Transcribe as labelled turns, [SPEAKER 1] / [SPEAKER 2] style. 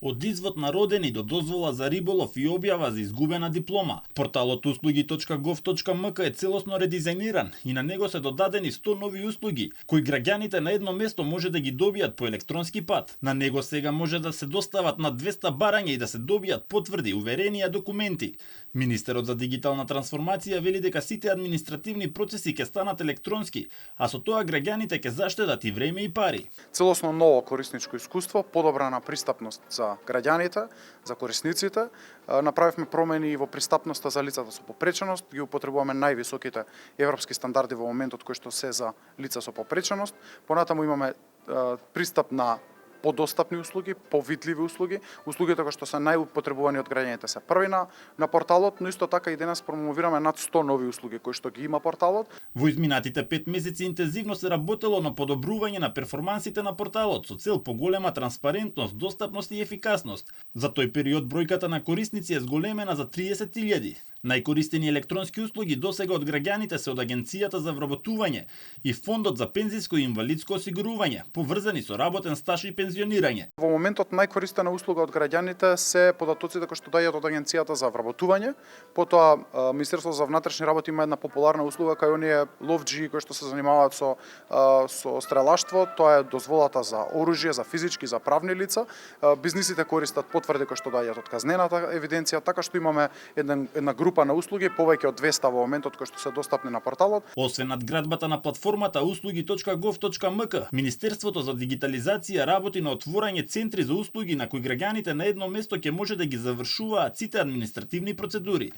[SPEAKER 1] Од извод на родени до дозвола за риболов и објава за изгубена диплома, порталот услуги.gov.mk е целосно редизајниран и на него се додадени 100 нови услуги, кои граѓаните на едно место може да ги добијат по електронски пат. На него сега може да се достават над 200 барања и да се добијат потврди, уверенија, документи. Министерот за дигитална трансформација вели дека сите административни процеси ќе станат електронски, а со тоа граѓаните ќе заштедат и време и пари.
[SPEAKER 2] Целосно ново корисничко искуство, подобрана пристапност за граѓаните, за корисниците. Направивме промени и во пристапноста за лицата со попреченост, ги употребуваме највисоките европски стандарди во моментот кои што се за лица со попреченост. Понатаму имаме пристап на подостапни услуги, повидливи услуги, услугите кои што се најупотребувани од граѓаните се први на порталот, но исто така и денес промовираме над 100 нови услуги кои што ги има порталот.
[SPEAKER 1] Во изминатите 5 месеци интензивно се работело на подобрување на перформансите на порталот со цел поголема транспарентност, достапност и ефикасност. За тој период бројката на корисници е зголемена за 30.000. Најкористени електронски услуги досега од граѓаните се од Агенцијата за вработување и Фондот за пензиско и инвалидско осигурување, поврзани со работен стаж и пензионирање.
[SPEAKER 2] Во моментот најкористена услуга од граѓаните се податоците кои што доаѓаат од Агенцијата за вработување, потоа Министерството за внатрешни работи има една популарна услуга кај оние ловџии кои што се занимаваат со стрелаштво, тоа е дозволата за оружје за физички, за правни лица. Бизнисите користат потврди кои што доаѓаат од казнената евиденција, така што имаме една група на услуги, повеќе од 200 во моментот кои што се достапни на порталот.
[SPEAKER 1] Освен надградбата на платформата услуги.gov.mk, Министерството за дигитализација работи на отворање центри за услуги на кои граѓаните на едно место ќе може да ги завршуваат сите административни процедури.